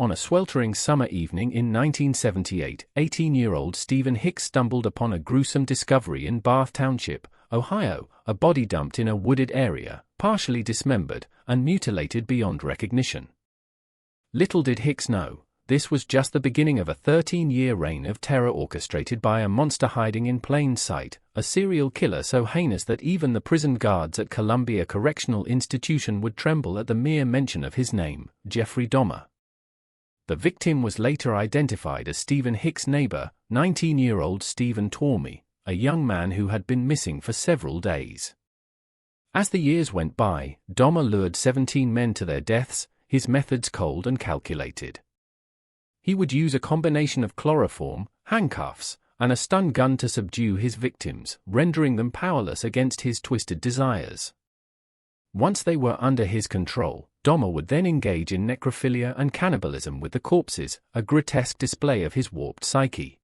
On a sweltering summer evening in 1978, 18-year-old Stephen Hicks stumbled upon a gruesome discovery in Bath Township, Ohio, a body dumped in a wooded area, partially dismembered and mutilated beyond recognition. Little did Hicks know, this was just the beginning of a 13-year reign of terror orchestrated by a monster hiding in plain sight, a serial killer so heinous that even the prison guards at Columbia Correctional Institution would tremble at the mere mention of his name, Jeffrey Dahmer. The victim was later identified as Stephen Hicks' neighbor, 19-year-old Stephen Tormey, a young man who had been missing for several days. As the years went by, Dahmer lured 17 men to their deaths, his methods cold and calculated. He would use a combination of chloroform, handcuffs, and a stun gun to subdue his victims, rendering them powerless against his twisted desires. Once they were under his control, Dahmer would then engage in necrophilia and cannibalism with the corpses, a grotesque display of his warped psyche.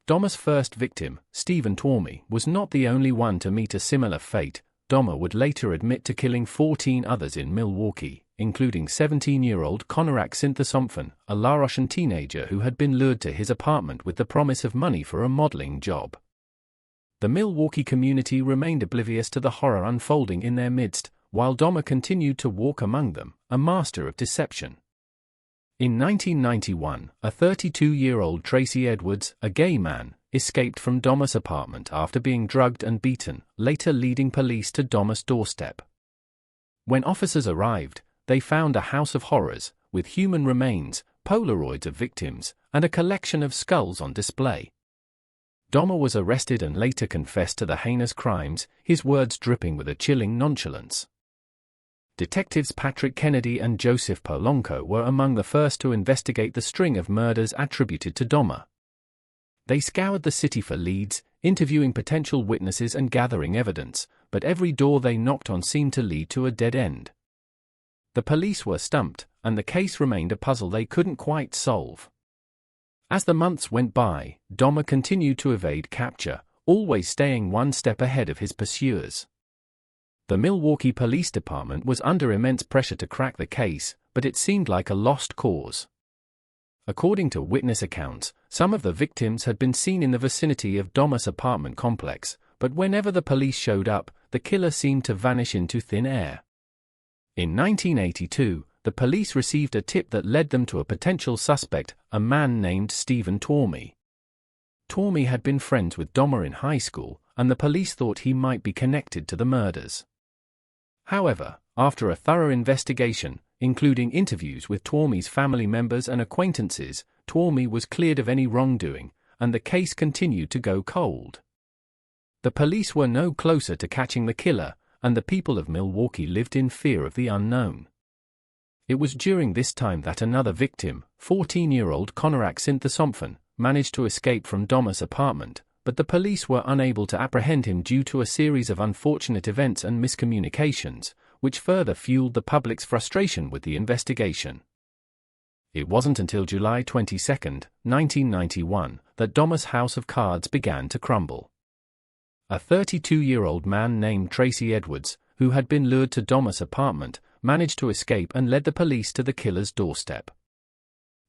Dahmer's first victim, Stephen Tormey, was not the only one to meet a similar fate. Dahmer would later admit to killing 14 others in Milwaukee, including 17-year-old Konarek Sinthasomphon, a Laotian teenager who had been lured to his apartment with the promise of money for a modeling job. The Milwaukee community remained oblivious to the horror unfolding in their midst, while Dahmer continued to walk among them, a master of deception. In 1991, a 32-year-old Tracy Edwards, a gay man, escaped from Dahmer's apartment after being drugged and beaten, later leading police to Dahmer's doorstep. When officers arrived, they found a house of horrors, with human remains, Polaroids of victims, and a collection of skulls on display. Dahmer was arrested and later confessed to the heinous crimes, his words dripping with a chilling nonchalance. Detectives Patrick Kennedy and Joseph Polonco were among the first to investigate the string of murders attributed to Dahmer. They scoured the city for leads, interviewing potential witnesses and gathering evidence, but every door they knocked on seemed to lead to a dead end. The police were stumped, and the case remained a puzzle they couldn't quite solve. As the months went by, Dahmer continued to evade capture, always staying one step ahead of his pursuers. The Milwaukee Police Department was under immense pressure to crack the case, but it seemed like a lost cause. According to witness accounts, some of the victims had been seen in the vicinity of Dahmer's apartment complex, but whenever the police showed up, the killer seemed to vanish into thin air. In 1982, the police received a tip that led them to a potential suspect, a man named Stephen Tormey. Tormey had been friends with Dahmer in high school, and the police thought he might be connected to the murders. However, after a thorough investigation, including interviews with Tormey's family members and acquaintances, Tormey was cleared of any wrongdoing, and the case continued to go cold. The police were no closer to catching the killer, and the people of Milwaukee lived in fear of the unknown. It was during this time that another victim, 14-year-old Konarek Sinthasomphon, managed to escape from Dahmer's apartment, but the police were unable to apprehend him due to a series of unfortunate events and miscommunications, which further fueled the public's frustration with the investigation. It wasn't until July 22, 1991, that Dahmer's house of cards began to crumble. A 32-year-old man named Tracy Edwards, who had been lured to Dahmer's apartment, managed to escape and led the police to the killer's doorstep.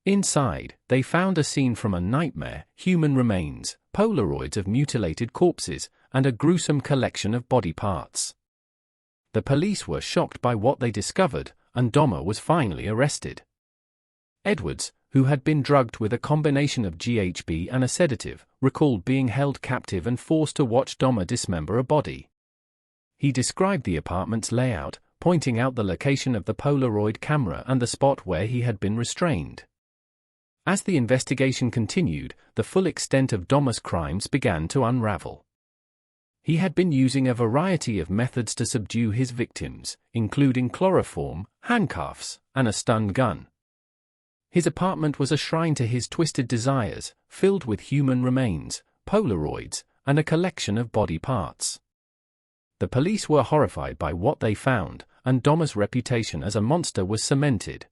Inside, they found a scene from a nightmare: human remains, Polaroids of mutilated corpses, and a gruesome collection of body parts. The police were shocked by what they discovered, and Dahmer was finally arrested. Edwards, who had been drugged with a combination of GHB and a sedative, recalled being held captive and forced to watch Dahmer dismember a body. He described the apartment's layout, pointing out the location of the Polaroid camera and the spot where he had been restrained. As the investigation continued, the full extent of Dahmer's crimes began to unravel. He had been using a variety of methods to subdue his victims, including chloroform, handcuffs, and a stun gun. His apartment was a shrine to his twisted desires, filled with human remains, Polaroids, and a collection of body parts. The police were horrified by what they found, and Dahmer's reputation as a monster was cemented.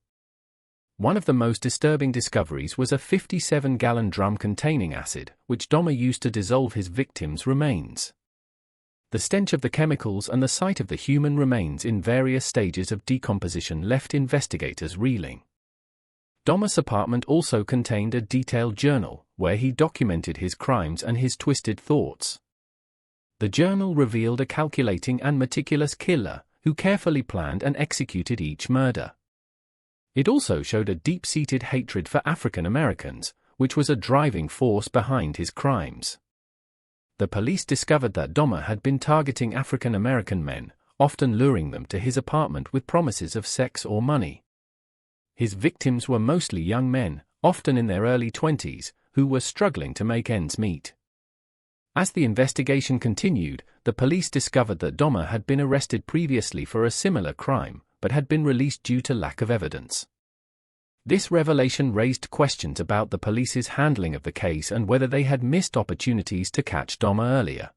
One of the most disturbing discoveries was a 57-gallon drum containing acid, which Dahmer used to dissolve his victims' remains. The stench of the chemicals and the sight of the human remains in various stages of decomposition left investigators reeling. Dahmer's apartment also contained a detailed journal, where he documented his crimes and his twisted thoughts. The journal revealed a calculating and meticulous killer, who carefully planned and executed each murder. It also showed a deep-seated hatred for African Americans, which was a driving force behind his crimes. The police discovered that Dahmer had been targeting African American men, often luring them to his apartment with promises of sex or money. His victims were mostly young men, often in their early 20s, who were struggling to make ends meet. As the investigation continued, the police discovered that Dahmer had been arrested previously for a similar crime, but had been released due to lack of evidence. This revelation raised questions about the police's handling of the case and whether they had missed opportunities to catch Dahmer earlier.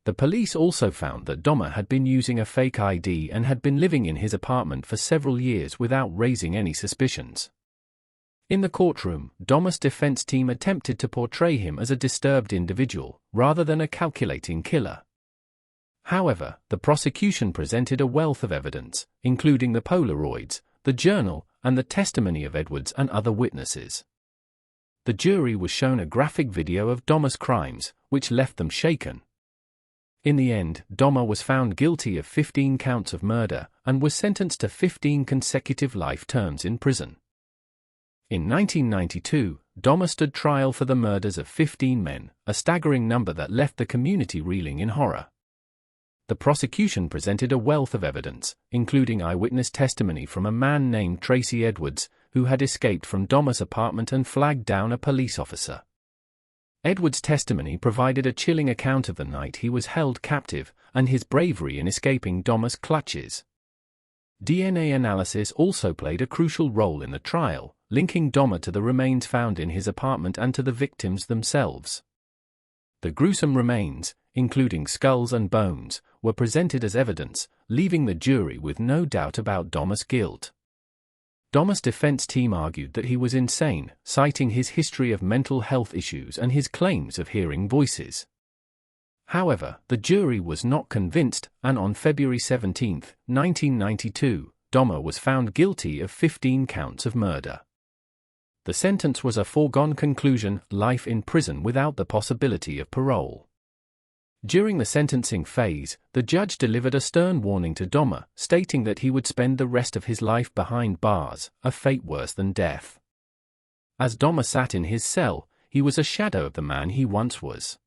The police also found that Dahmer had been using a fake ID and had been living in his apartment for several years without raising any suspicions. In the courtroom, Dahmer's defense team attempted to portray him as a disturbed individual, rather than a calculating killer. However, the prosecution presented a wealth of evidence, including the Polaroids, the journal, and the testimony of Edwards and other witnesses. The jury was shown a graphic video of Dahmer's crimes, which left them shaken. In the end, Dahmer was found guilty of 15 counts of murder, and was sentenced to 15 consecutive life terms in prison. In 1992, Dahmer stood trial for the murders of 15 men, a staggering number that left the community reeling in horror. The prosecution presented a wealth of evidence, including eyewitness testimony from a man named Tracy Edwards, who had escaped from Dahmer's apartment and flagged down a police officer. Edwards' testimony provided a chilling account of the night he was held captive, and his bravery in escaping Dahmer's clutches. DNA analysis also played a crucial role in the trial, linking Dahmer to the remains found in his apartment and to the victims themselves. The gruesome remains, including skulls and bones, were presented as evidence, leaving the jury with no doubt about Dahmer's guilt. Dahmer's defense team argued that he was insane, citing his history of mental health issues and his claims of hearing voices. However, the jury was not convinced, and on February 17, 1992, Dahmer was found guilty of 15 counts of murder. The sentence was a foregone conclusion: life in prison without the possibility of parole. During the sentencing phase, the judge delivered a stern warning to Dahmer, stating that he would spend the rest of his life behind bars, a fate worse than death. As Dahmer sat in his cell, he was a shadow of the man he once was.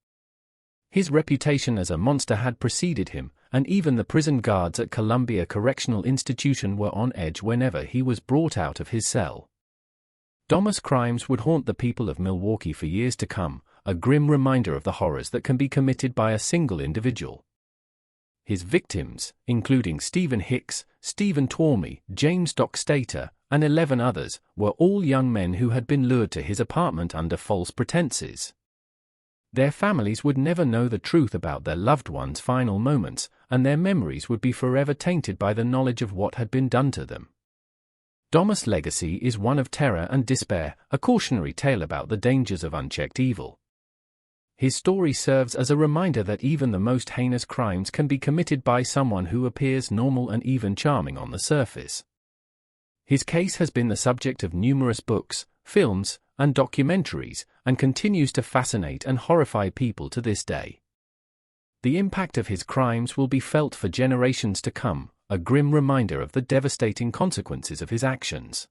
His reputation as a monster had preceded him, and even the prison guards at Columbia Correctional Institution were on edge whenever he was brought out of his cell. Dahmer's crimes would haunt the people of Milwaukee for years to come, a grim reminder of the horrors that can be committed by a single individual. His victims, including Stephen Hicks, Stephen Twomey, James Doc Stater, and 11 others, were all young men who had been lured to his apartment under false pretenses. Their families would never know the truth about their loved ones' final moments, and their memories would be forever tainted by the knowledge of what had been done to them. Dahmer's legacy is one of terror and despair, a cautionary tale about the dangers of unchecked evil. His story serves as a reminder that even the most heinous crimes can be committed by someone who appears normal and even charming on the surface. His case has been the subject of numerous books, films, and documentaries, and continues to fascinate and horrify people to this day. The impact of his crimes will be felt for generations to come, a grim reminder of the devastating consequences of his actions.